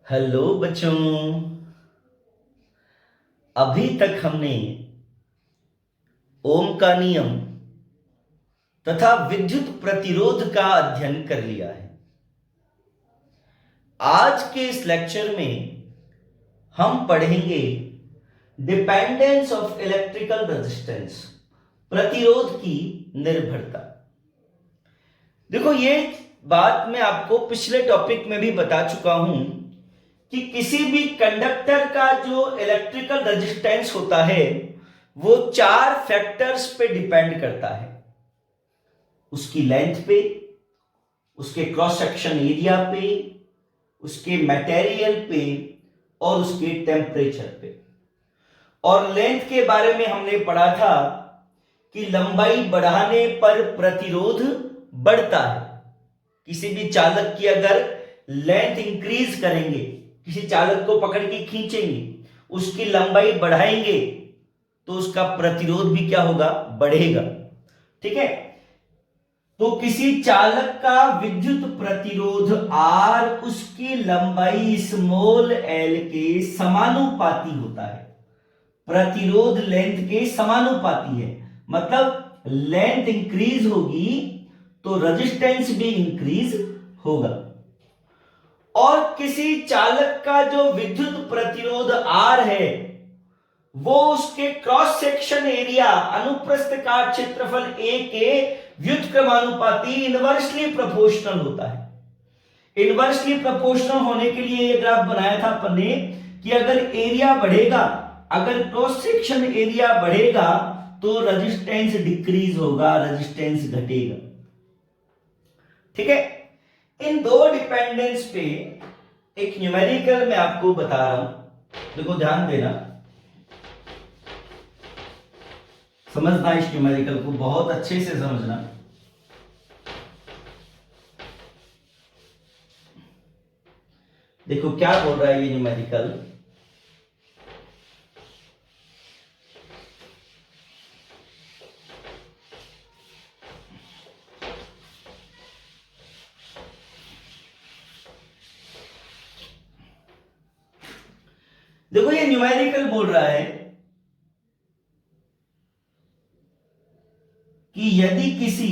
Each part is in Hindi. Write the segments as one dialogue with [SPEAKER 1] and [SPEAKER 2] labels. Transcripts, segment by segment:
[SPEAKER 1] हेलो बच्चों। अभी तक हमने ओम का नियम तथा विद्युत प्रतिरोध का अध्ययन कर लिया है। आज के इस लेक्चर में हम पढ़ेंगे डिपेंडेंस ऑफ इलेक्ट्रिकल रेजिस्टेंस, प्रतिरोध की निर्भरता। देखो, ये बात मैं आपको पिछले टॉपिक में भी बता चुका हूं कि किसी भी कंडक्टर का जो इलेक्ट्रिकल रेजिस्टेंस होता है वो 4 फैक्टर्स पे डिपेंड करता है। उसकी लेंथ पे, उसके क्रॉस सेक्शन एरिया पे, उसके मटेरियल पे और उसके टेम्परेचर पे। और लेंथ के बारे में हमने पढ़ा था कि लंबाई बढ़ाने पर प्रतिरोध बढ़ता है। किसी भी चालक की अगर लेंथ इंक्रीज करेंगे, किसी चालक को पकड़ के खींचेंगे, उसकी लंबाई बढ़ाएंगे तो उसका प्रतिरोध भी क्या होगा? बढ़ेगा। ठीक है। तो किसी चालक का विद्युत प्रतिरोध R उसकी लंबाई स्मॉल l के समानुपाती होता है। प्रतिरोध लेंथ के समानुपाती है, मतलब लेंथ इंक्रीज होगी तो रेजिस्टेंस भी इंक्रीज होगा। और किसी चालक का जो विद्युत प्रतिरोध R है वो उसके क्रॉस सेक्शन एरिया, अनुप्रस्थ काट क्षेत्रफल A के व्युत्क्रमानुपाती इनवर्सली प्रोपोर्शनल होता है। इनवर्सली प्रोपोर्शनल होने के लिए ये ग्राफ बनाया था अपन ने कि अगर एरिया बढ़ेगा, अगर क्रॉस सेक्शन एरिया बढ़ेगा तो रेजिस्टेंस डिक्रीज होगा, रेजिस्टेंस घटेगा। ठीक है। इन दो डिपेंडेंस पे एक न्यूमेरिकल मैं आपको बता रहा हूं। देखो, ध्यान देना, समझना, इस न्यूमेरिकल को बहुत अच्छे से समझना। देखो क्या बोल रहा है ये न्यूमेरिकल। देखो, ये न्यूमेरिकल बोल रहा है कि यदि किसी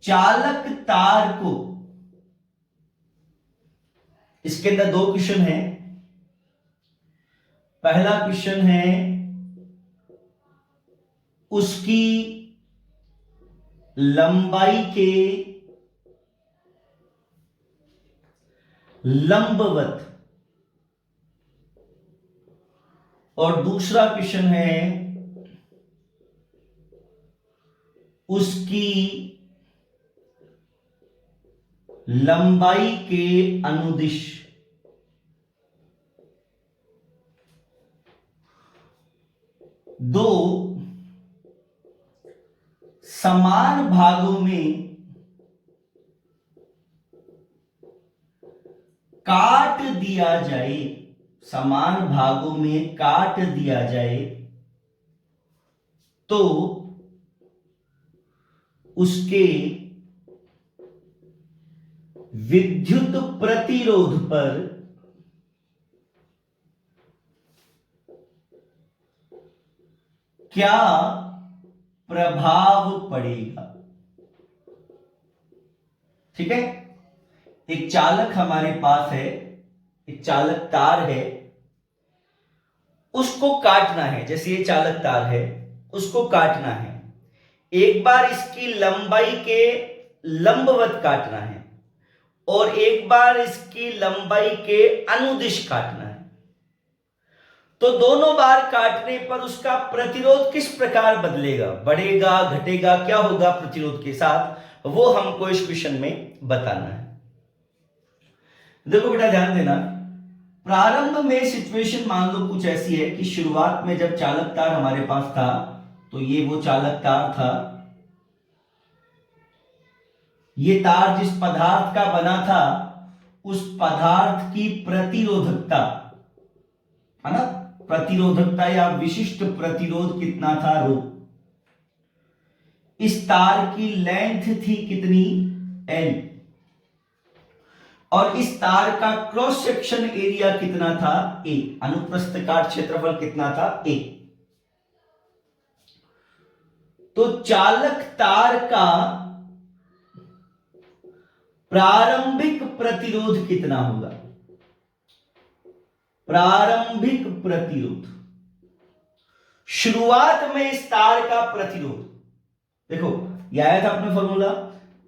[SPEAKER 1] चालक तार को, इसके अंदर दो क्वेश्चन है। पहला क्वेश्चन है उसकी लंबाई के लंबवत, और दूसरा क्वेश्चन है उसकी लंबाई के अनुदिश। दो समान भागों में काट दिया जाए, समान भागों में काट दिया जाए तो उसके विद्युत प्रतिरोध पर क्या प्रभाव पड़ेगा। ठीक है। एक चालक हमारे पास है, एक चालक तार है, उसको काटना है। जैसे ये चालक तार है, उसको काटना है। एक बार इसकी लंबाई के लंबवत काटना है और एक बार इसकी लंबाई के अनुदिश काटना है। तो दोनों बार काटने पर उसका प्रतिरोध किस प्रकार बदलेगा, बढ़ेगा, घटेगा, क्या होगा प्रतिरोध के साथ, वो हमको इस क्वेश्चन में बताना है। देखो बेटा, ध्यान देना। प्रारंभ में सिचुएशन मान लो कुछ ऐसी है कि शुरुआत में जब चालक तार हमारे पास था तो ये वो चालक तार था। ये तार जिस पदार्थ का बना था उस पदार्थ की प्रतिरोधकता, है ना, प्रतिरोधकता या विशिष्ट प्रतिरोध कितना था, रो। इस तार की लेंथ थी कितनी, L, और इस तार का क्रॉस सेक्शन एरिया कितना था A, अनुप्रस्थ काट क्षेत्रफल कितना था A। तो चालक तार का प्रारंभिक प्रतिरोध कितना होगा? प्रारंभिक प्रतिरोध, शुरुआत में इस तार का प्रतिरोध, देखो यह आया था अपना formula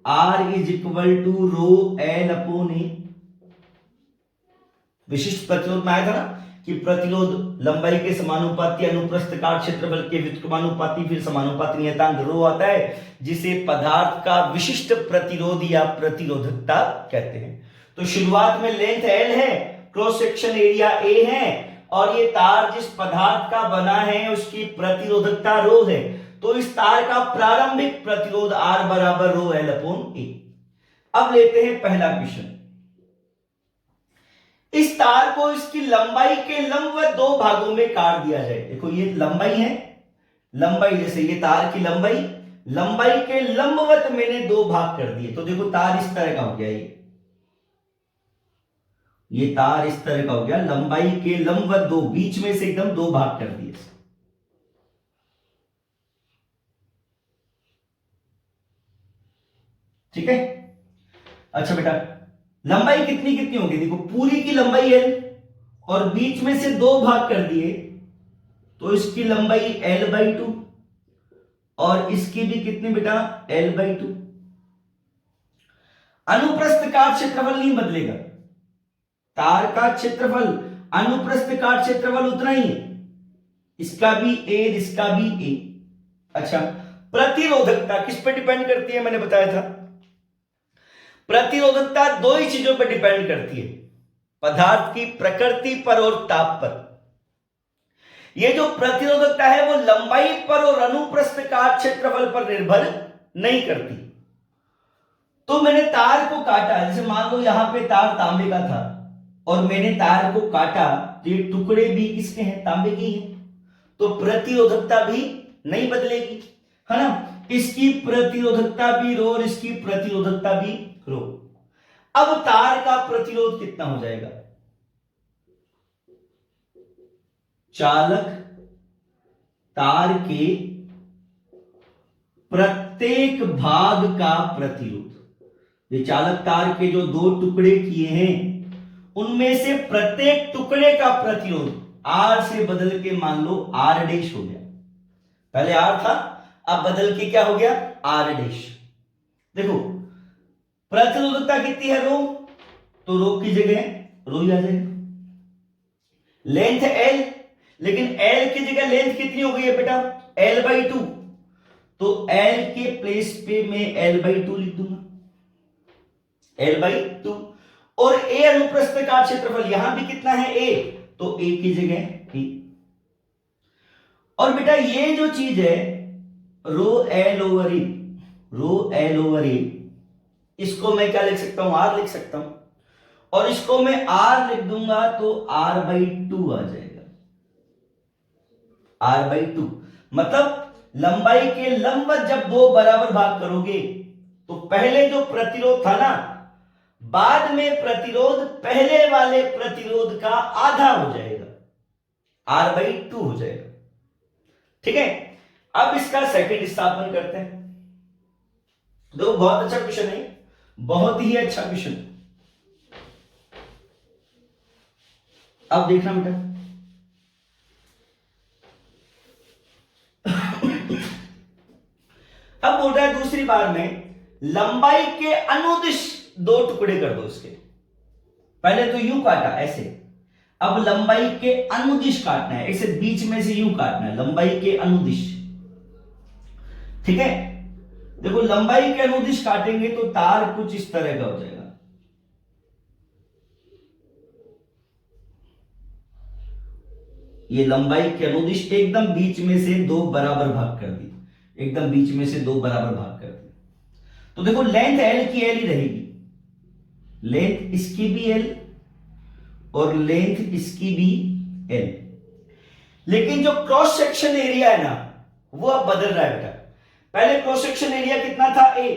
[SPEAKER 1] R is equal to rho L upon A. विशिष्ट प्रतिरोध में आया था ना कि प्रतिरोध लंबाई के समानुपाती, अनुप्रस्थ काट क्षेत्रफल के व्युत्क्रमानुपाती, फिर समानुपाती नियतांक रो आता है, जिसे पदार्थ का विशिष्ट प्रतिरोध या प्रतिरोधकता कहते हैं। तो शुरुआत में लेंथ L है, क्रॉस सेक्शन एरिया A है, और ये तार जिस पदार्थ का बना है उसकी प्रतिरोधकता रो है। तो इस तार का प्रारंभिक प्रतिरोध R बराबर रो L अपॉन ए। अब लेते हैं पहला क्वेश्चन। इस तार को इसकी लंबाई के लंबवत दो भागों में काट दिया जाए। देखो ये लंबाई है, लंबाई जैसे ये तार की लंबाई, लंबाई के लंबवत मैंने दो भाग कर दिए। तो देखो तार इस तरह का हो गया, ये तार इस तरह का हो गया, लंबाई के लंबवत दो, बीच में से एकदम दो भाग कर दिए। ठीक है। अच्छा बेटा, लंबाई कितनी कितनी होगी? देखो पूरी की लंबाई L और बीच में से दो भाग कर दिए, तो इसकी लंबाई L/2 और इसकी भी कितनी बेटा L/2। अनुप्रस्थ काट क्षेत्रफल नहीं बदलेगा, तार का क्षेत्रफल, अनुप्रस्थ काट क्षेत्रफल उतना ही है, इसका भी A इसका भी A। अच्छा, प्रतिरोधकता किस पे डिपेंड करती है? मैंने बताया था प्रतिरोधकता दो ही चीजों पर डिपेंड करती है, पदार्थ की प्रकृति पर और ताप पर। यह जो प्रतिरोधकता है वो लंबाई पर और अनुप्रस्थ काट क्षेत्रफल पर निर्भर नहीं करती। तो मैंने तार को काटा, जैसे मान लो यहां पे तार तांबे का था और मैंने तार को काटा, तो ये टुकड़े भी किसके हैं? तांबे के हैं। तो प्रतिरोधकता भी नहीं बदलेगी, है ना। इसकी प्रतिरोधकता भी रो और इसकी प्रतिरोधकता भी रो। अब तार का प्रतिरोध कितना हो जाएगा? चालक तार के प्रत्येक भाग का प्रतिरोध, ये चालक तार के जो दो टुकड़े किए हैं उनमें से प्रत्येक टुकड़े का प्रतिरोध R से बदल के मान लो R डैश हो गया। पहले R था, अब बदल के क्या हो गया? R dash. देखो प्रतिरोधकता कितनी है? रो, तो रो की जगह रो ही आ जाएगा। लेंथ L, लेकिन L की जगह लेंथ कितनी हो गई है बेटा? L/2। तो L के प्लेस पे मैं L/2 लिख दूंगा, L/2। और A अनुप्रस्थ काट क्षेत्रफल यहां भी कितना है? A, तो A की जगह A। और बेटा ये जो चीज है रो L/A, रो L/A, इसको मैं क्या लिख सकता हूं? R लिख सकता हूं, और इसको मैं R लिख दूंगा तो R/2 आ जाएगा, R/2। मतलब लंबाई के लंबवत जब दो बराबर भाग करोगे तो पहले जो प्रतिरोध था ना, बाद में प्रतिरोध पहले वाले प्रतिरोध का आधा हो जाएगा, R/2 हो जाएगा। ठीक है। अब इसका सेकंड स्थापन करते हैं। देखो बहुत अच्छा क्वेश्चन है, बहुत ही अच्छा क्वेश्चन। अब देखना बेटा, अब बोल रहा है दूसरी बार में लंबाई के अनुदिश दो टुकड़े कर दो इसके। पहले तो यूं काटा ऐसे, अब लंबाई के अनुदिश काटना है, ऐसे बीच में से यूं काटना है, लंबाई के अनुदिश। ठीक है। देखो लंबाई के अनुदिश काटेंगे तो तार कुछ इस तरह का हो जाएगा। ये लंबाई के अनुदिश एकदम बीच में से दो बराबर भाग कर दी, एकदम बीच में से दो बराबर भाग कर दी। तो देखो लेंथ L की L ही रहेगी, लेंथ इसकी भी L और लेंथ इसकी भी L। लेकिन जो क्रॉस सेक्शन एरिया है ना वो अब बदल रहा है बेटा। पहले क्रॉस सेक्शन एरिया कितना था? A,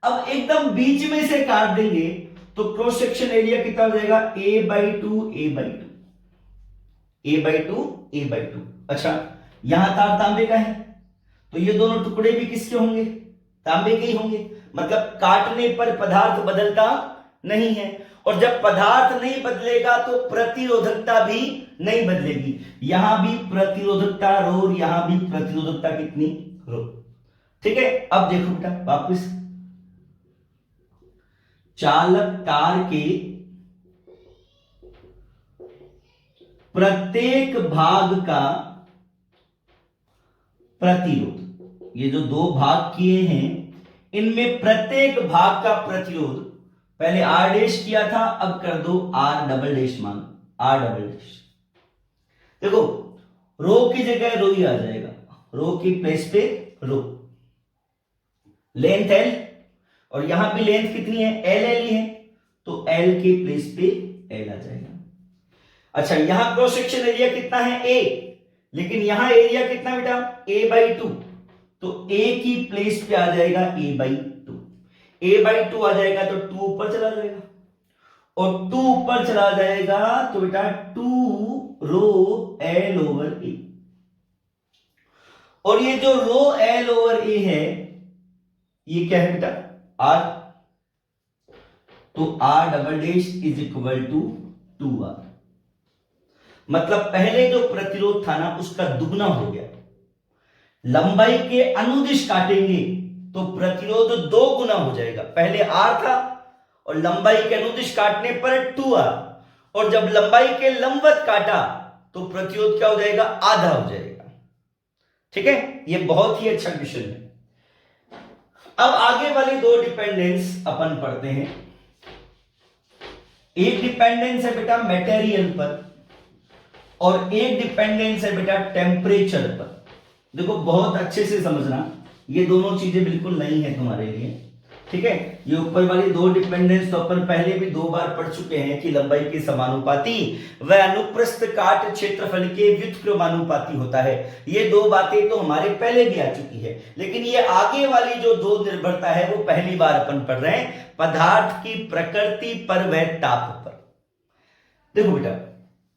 [SPEAKER 1] अब एकदम बीच में से काट देंगे तो क्रॉस सेक्शन एरिया कितना हो जाएगा, a/2 a/2 a/2 a/2। अच्छा, यहां तार तांबे का है तो ये दोनों टुकड़े भी किसके होंगे, तांबे के ही होंगे। मतलब काटने पर पदार्थ बदलता नहीं है, और जब पदार्थ नहीं बदलेगा तो प्रतिरोधकता भी नहीं बदलेगी। यहां भी प्रतिरोधकता रो, यहां भी प्रतिरोधकता कितनी, रो। ठीक है, अब देखो बेटा वापस, चालक तार के प्रत्येक भाग का प्रतिरोध, ये जो दो भाग किए हैं इनमें प्रत्येक भाग का प्रतिरोध, पहले R डैश किया था, अब कर दो R डबल डैश, मान R डबल डैश। देखो रो की जगह रो ही आ जाएगा, रो की प्लेस पे रो, लेंथ L, और यहां भी लेंथ कितनी है, L ही है, तो L के प्लेस पे L आ जाएगा। अच्छा, यहां क्रॉस सेक्शन एरिया कितना है, A, लेकिन यहां एरिया कितना बेटा, a/2, तो A की प्लेस पे आ जाएगा a/2, a/2 आ जाएगा तो 2 ऊपर चला जाएगा, और 2 ऊपर चला जाएगा तो बेटा 2 रो L/A, और ये जो रो L/A है ये क्या है बेटा, R, तो R double dash is equal to 2R। मतलब पहले जो प्रतिरोध था ना उसका दुगना हो गया, लंबाई के अनुदिश काटेंगे तो प्रतिरोध 2 गुना हो जाएगा। पहले R था और लंबाई के अनुदिश काटने पर 2R, और जब लंबाई के लंबवत काटा तो प्रतिरोध क्या हो जाएगा, आधा हो जाएगा। ठीक है, ये बहुत ही अच्छा क्वेश्चन है। अब आगे वाली दो डिपेंडेंस अपन पढ़ते हैं। एक डिपेंडेंस है बेटा मटेरियल पर, और एक डिपेंडेंस है बेटा टेम्परेचर पर। देखो बहुत अच्छे से समझना, ये दोनों चीजें बिल्कुल नई है तुम्हारे लिए। ठीक है, ये ऊपर वाली दो डिपेंडेंस तो अपन पहले भी 2 बार पढ़ चुके हैं कि लंबाई के समानुपाती व अनुप्रस्थ काट क्षेत्रफल के व्युत्क्रमानुपाती होता है। ये 2 बातें तो हमारे पहले भी आ चुकी है, लेकिन ये आगे वाली जो 2 निर्भरता है वो पहली बार अपन पढ़ रहे हैं, पदार्थ की प्रकृति पर व ताप पर। देखो बेटा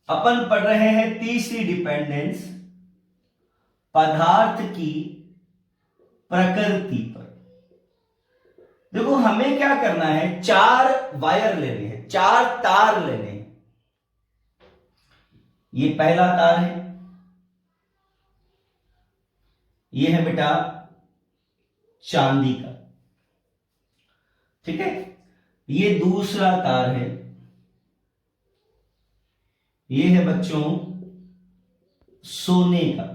[SPEAKER 1] अपन पढ़ रहे हैं तीसरी डिपेंडेंस, पदार्थ की प्रकृति पर। देखो हमें क्या करना है, 4 वायर लेने हैं, 4 तार लेने हैं। ये पहला तार है, ये है बेटा चांदी का। ठीक है, ये दूसरा तार है, ये है बच्चों सोने का।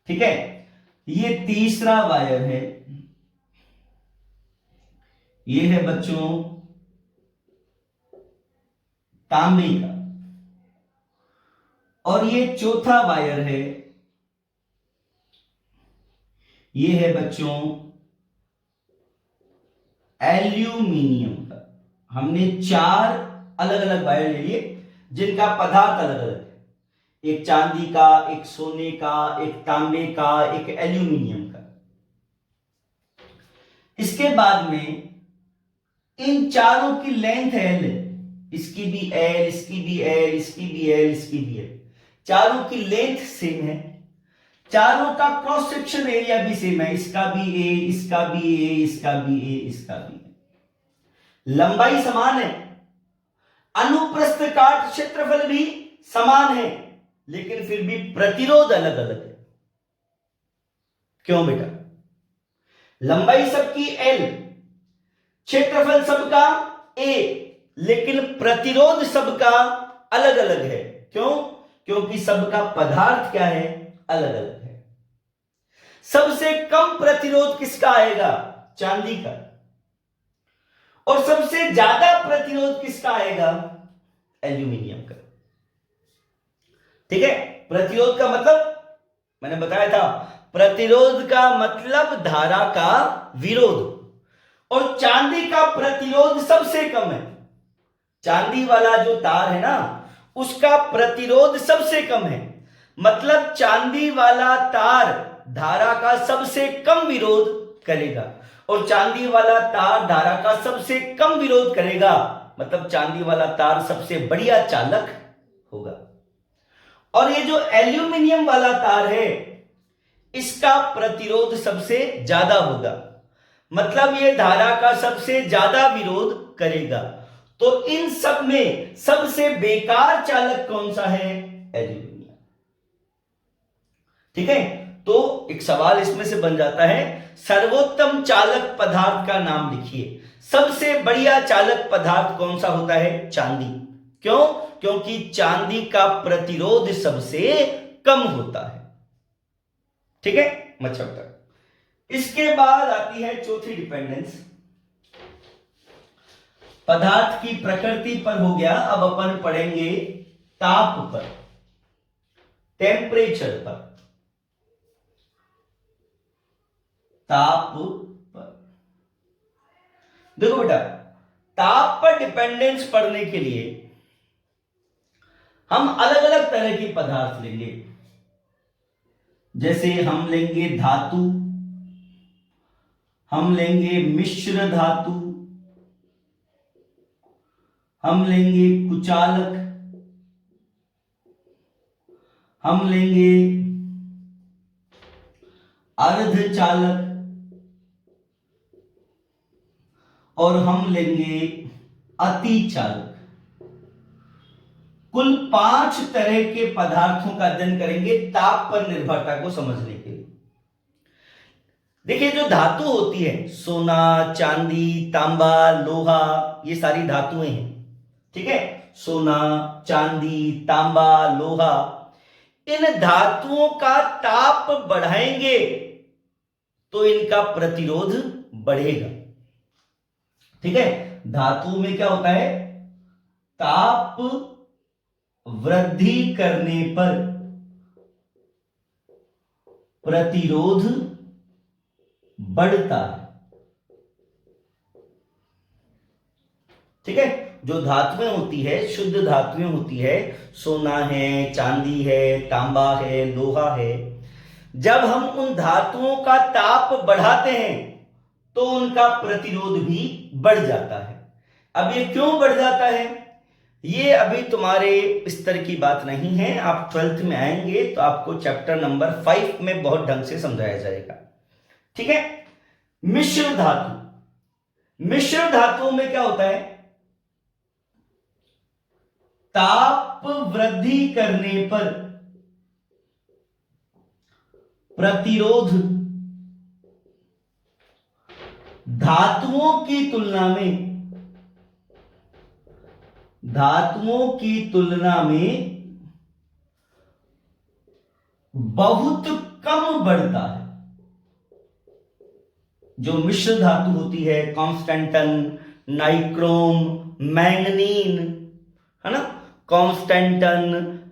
[SPEAKER 1] ठीक है, ये तीसरा वायर है, ये है बच्चों तांबे का, और ये चौथा वायर है, ये है बच्चों एल्यूमिनियम का। हमने 4 अलग अलग वायर ले लिए जिनका पदार्थ अलग अलग है, एक चांदी का, एक सोने का, एक तांबे का, एक एल्यूमिनियम का। इसके बाद में इन चारों की लेंथ L, इसकी भी L, इसकी भी L, इसकी भी L, इसकी भी L, चारों की लेंथ सेम है, चारों का क्रॉस सेक्शन एरिया भी सेम है, इसका भी A, इसका भी A, इसका भी A, इसका भी A। लंबाई समान है, अनुप्रस्थ काट क्षेत्रफल भी समान है, लेकिन फिर भी प्रतिरोध अलग अलग है। क्यों बेटा, लंबाई सबकी L, क्षेत्रफल सबका A, लेकिन प्रतिरोध सबका अलग अलग है। क्यों, क्योंकि सबका पदार्थ क्या है, अलग अलग है। सबसे कम प्रतिरोध किसका आएगा, चांदी का, और सबसे ज्यादा प्रतिरोध किसका आएगा, एल्यूमिनियम का। ठीक है, प्रतिरोध का मतलब मैंने बताया था, प्रतिरोध का मतलब धारा का विरोध, और चांदी का प्रतिरोध सबसे कम है। चांदी वाला जो तार है ना उसका प्रतिरोध सबसे कम है, मतलब चांदी वाला तार धारा का सबसे कम विरोध करेगा, और चांदी वाला तार धारा का सबसे कम विरोध करेगा, मतलब चांदी वाला तार सबसे बढ़िया चालक होगा। और ये जो एल्यूमिनियम वाला तार है इसका प्रतिरोध सबसे ज्यादा होगा, मतलब ये धारा का सबसे ज्यादा विरोध करेगा। तो इन सब में सबसे बेकार चालक कौन सा है? एल्यूमिनियम। ठीक है, तो एक सवाल इसमें से बन जाता है, सर्वोत्तम चालक पदार्थ का नाम लिखिए। सबसे बढ़िया चालक पदार्थ कौन सा होता है? चांदी। क्यों? क्योंकि चांदी का प्रतिरोध सबसे कम होता है। ठीक है, मच्छर तक। इसके बाद आती है चौथी डिपेंडेंस, पदार्थ की प्रकृति पर हो गया। अब अपन पढ़ेंगे ताप पर, टेम्परेचर पर। ताप पर देखो बेटा, ताप पर डिपेंडेंस पढ़ने के लिए हम अलग अलग तरह के पदार्थ लेंगे। जैसे हम लेंगे धातु, हम लेंगे मिश्र धातु, हम लेंगे कुचालक, हम लेंगे अर्धचालक और हम लेंगे अतिचालक। कुल 5 तरह के पदार्थों का अध्ययन करेंगे ताप पर निर्भरता को समझने के लिए। देखिए, जो धातु होती है, सोना, चांदी, तांबा, लोहा, ये सारी धातुएं हैं। ठीक है, सोना, चांदी, तांबा, लोहा, इन धातुओं का ताप बढ़ाएंगे तो इनका प्रतिरोध बढ़ेगा। ठीक है, धातु में क्या होता है? ताप वृद्धि करने पर प्रतिरोध बढ़ता है। ठीक है, जो धातुएं होती है, शुद्ध धातुएं होती है, सोना है, चांदी है, तांबा है, लोहा है, जब हम उन धातुओं का ताप बढ़ाते हैं तो उनका प्रतिरोध भी बढ़ जाता है। अब ये क्यों बढ़ जाता है, ये अभी तुम्हारे स्तर की बात नहीं है। आप 12th में आएंगे तो आपको चैप्टर नंबर 5 में बहुत ढंग से समझाया जाएगा। ठीक है, मिश्र धातु। मिश्र धातुओं में क्या होता है? ताप वृद्धि करने पर प्रतिरोध धातुओं की तुलना में बहुत कम बढ़ता है। जो मिश्र धातु होती है, कांस्टेंटन, नाइक्रोम, मैंगनीन, है ना, कांस्टेंटन,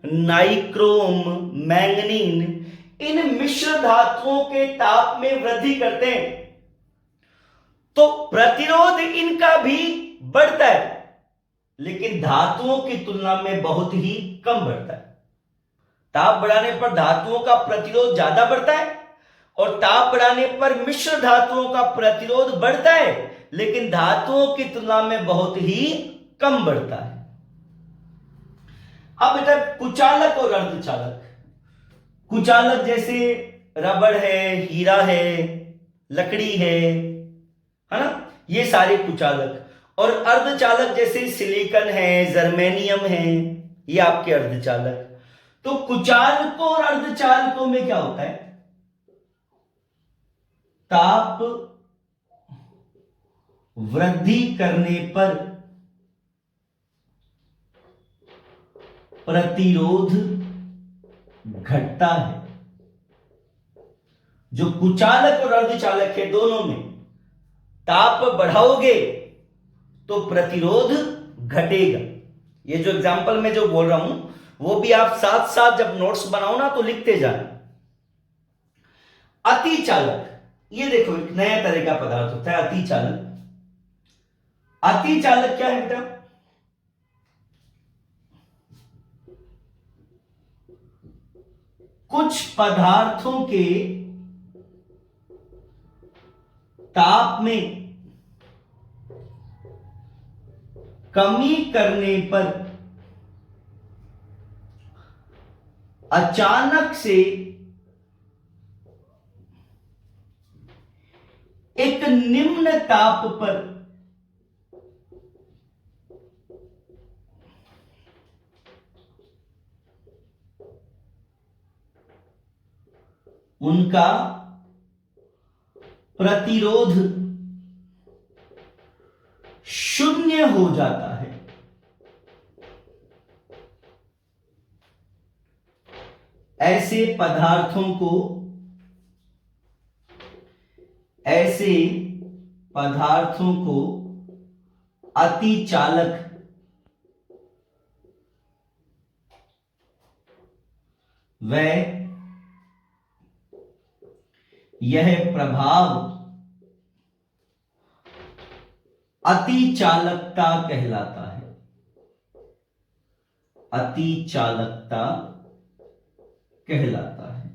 [SPEAKER 1] नाइक्रोम, मैंगनीन, इन मिश्र धातुओं के ताप में वृद्धि करते हैं तो प्रतिरोध इनका भी बढ़ता है, लेकिन धातुओं की तुलना में बहुत ही कम बढ़ता है। ताप बढ़ाने पर धातुओं का प्रतिरोध ज्यादा बढ़ता है और ताप बढ़ाने पर मिश्र धातुओं का प्रतिरोध बढ़ता है, लेकिन धातुओं की तुलना में बहुत ही कम बढ़ता है। अब बेटा, कुचालक और अर्धचालक। कुचालक जैसे रबड़ है, हीरा है, लकड़ी है ना, ये सारे कुचालक। और अर्धचालक जैसे सिलिकॉन है, जर्मेनियम है, ये आपके अर्धचालक। तो कुचालकों और अर्धचालकों में क्या होता है? ताप वृद्धि करने पर प्रतिरोध घटता है। जो कुचालक और अर्धचालक है, दोनों में ताप बढ़ाओगे तो प्रतिरोध घटेगा। ये जो एग्जांपल में जो बोल रहा हूं वो भी आप साथ साथ जब नोट्स बनाओ ना तो लिखते जाना। अतिचालक, ये देखो एक नया तरह का पदार्थ होता है अतिचालक। अतिचालक क्या है बेटा? कुछ पदार्थों के ताप में कमी करने पर अचानक से एक निम्न ताप पर उनका प्रतिरोध शून्य हो जाता है। ऐसे पदार्थों को अतिचालक व यह प्रभाव अतिचालकता कहलाता है। अतिचालकता कहलाता है।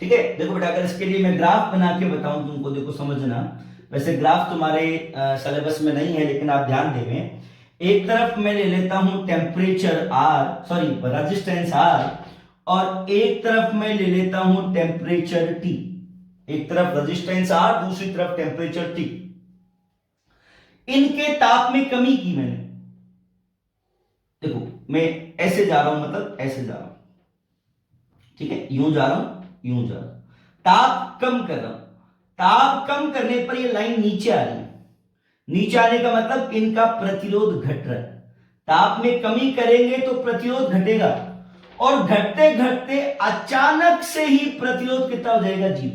[SPEAKER 1] ठीक है, देखो बेटा, अगर इसके लिए मैं ग्राफ बना के बताऊं तुमको, देखो समझना। वैसे ग्राफ तुम्हारे सिलेबस में नहीं है, लेकिन आप ध्यान देंगे। एक तरफ मैं ले लेता हूं टेम्परेचर रेजिस्टेंस R, और एक तरफ मैं ले लेता हूं टेम्परेचर T। एक तरफ रेजिस्टेंस R, दूसरी तरफ टेम्परेचर T। इनके ताप में कमी की मैंने। देखो मैं ऐसे जा रहा हूं, मतलब ऐसे जा रहा हूं, ठीक है, यूं जा रहा हूं, यूं जा रहा हूं, ताप कम कर रहा हूं। ताप कम करने पर ये लाइन नीचे आ रही है। नीचे आने का मतलब इनका प्रतिरोध घट रहा है। ताप में कमी करेंगे तो प्रतिरोध घटेगा, और घटते घटते अचानक से ही प्रतिरोध कितना हो जाएगा? 0।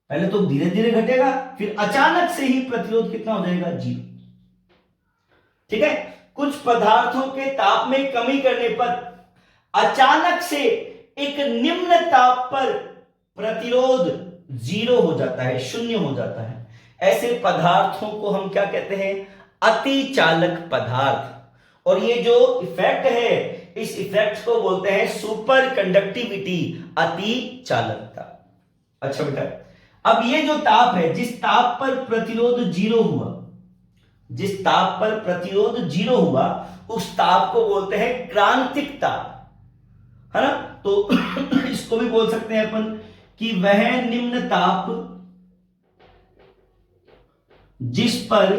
[SPEAKER 1] पहले तो धीरे धीरे घटेगा, फिर अचानक से ही प्रतिरोध कितना हो जाएगा? 0। ठीक है, कुछ पदार्थों के ताप में कमी करने पर अचानक से एक निम्न ताप पर प्रतिरोध 0 हो जाता है, शून्य हो जाता है। ऐसे पदार्थों को हम क्या कहते हैं? अतिचालक पदार्थ। और ये जो इफेक्ट है, इस इफेक्ट को बोलते हैं सुपर कंडक्टिविटी, अतिचालकता। अच्छा बेटा, अब ये जो ताप है, जिस ताप पर प्रतिरोध 0 हुआ, जिस ताप पर प्रतिरोध 0 हुआ, उस ताप को बोलते हैं क्रांतिक ताप, है ना? तो इसको भी बोल सकते हैं अपन कि वह निम्न ताप जिस पर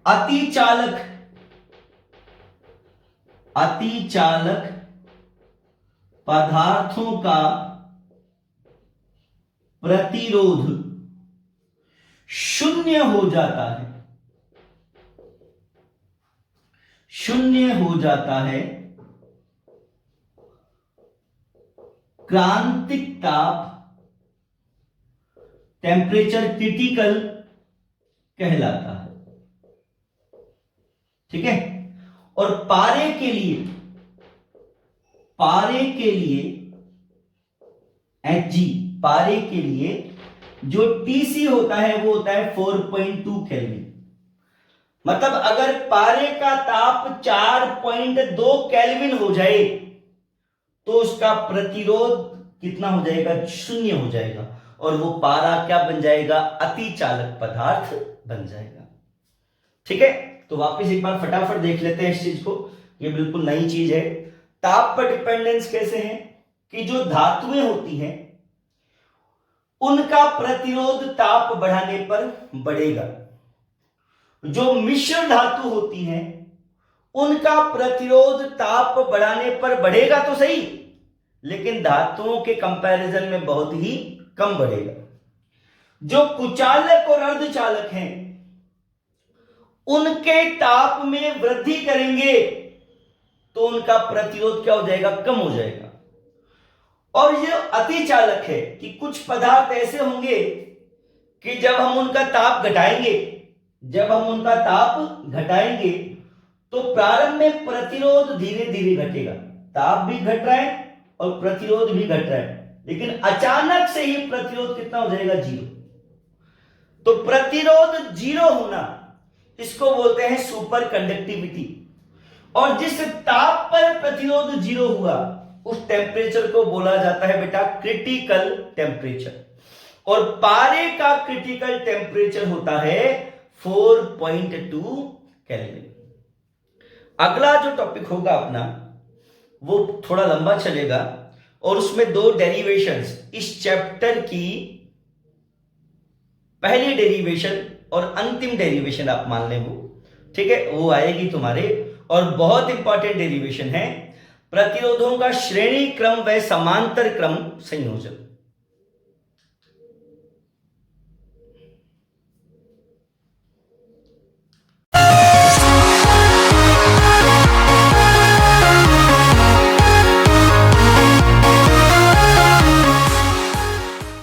[SPEAKER 1] अतिचालक पदार्थों का प्रतिरोध शून्य हो जाता है, शून्य हो जाता है, क्रांतिक ताप, टेम्परेचर क्रिटिकल कहलाता है। ठीक है, और पारे के लिए Hg, पारे के लिए जो Tc होता है वो होता है 4.2 केल्विन। मतलब अगर पारे का ताप 4.2 केल्विन हो जाए तो उसका प्रतिरोध कितना हो जाएगा? 0 हो जाएगा, और वो पारा क्या बन जाएगा? अतिचालक पदार्थ बन जाएगा। ठीक है, तो वापस एक बार फटाफट देख लेते हैं इस चीज को। ये बिल्कुल नई चीज है। ताप पर डिपेंडेंस कैसे है कि जो धातुएं होती हैं उनका प्रतिरोध ताप बढ़ाने पर बढ़ेगा। जो मिश्र धातु होती हैं उनका प्रतिरोध ताप बढ़ाने पर बढ़ेगा तो सही, लेकिन धातुओं के कंपैरिजन में बहुत ही कम बढ़ेगा। जो कुचालक और अर्धचालक हैं उनके ताप में वृद्धि करेंगे तो उनका प्रतिरोध क्या हो जाएगा? कम हो जाएगा। और ये अतिचालक है कि कुछ पदार्थ ऐसे होंगे कि जब हम उनका ताप घटाएंगे तो प्रारंभ में प्रतिरोध धीरे धीरे घटेगा। ताप भी घट रहा है और प्रतिरोध भी घट रहा है, लेकिन अचानक से ही प्रतिरोध कितना हो जाएगा? 0। तो प्रतिरोध 0 होना, इसको बोलते हैं सुपर कंडक्टिविटी। और जिस ताप पर प्रतिरोध 0 हुआ उस टेम्परेचर को बोला जाता है बेटा क्रिटिकल टेम्परेचर, और पारे का क्रिटिकल टेम्परेचर होता है 4.2 केल्विन। अगला जो टॉपिक होगा अपना वो थोड़ा लंबा चलेगा, और उसमें 2 डेरिवेशंस, इस चैप्टर की पहली डेरिवेशन और अंतिम डेरिवेशन आप मान ले वो, ठीक है, वो आएगी तुम्हारे, और बहुत इंपॉर्टेंट डेरिवेशन है प्रतिरोधों का श्रेणी क्रम व समांतर क्रम संयोजन।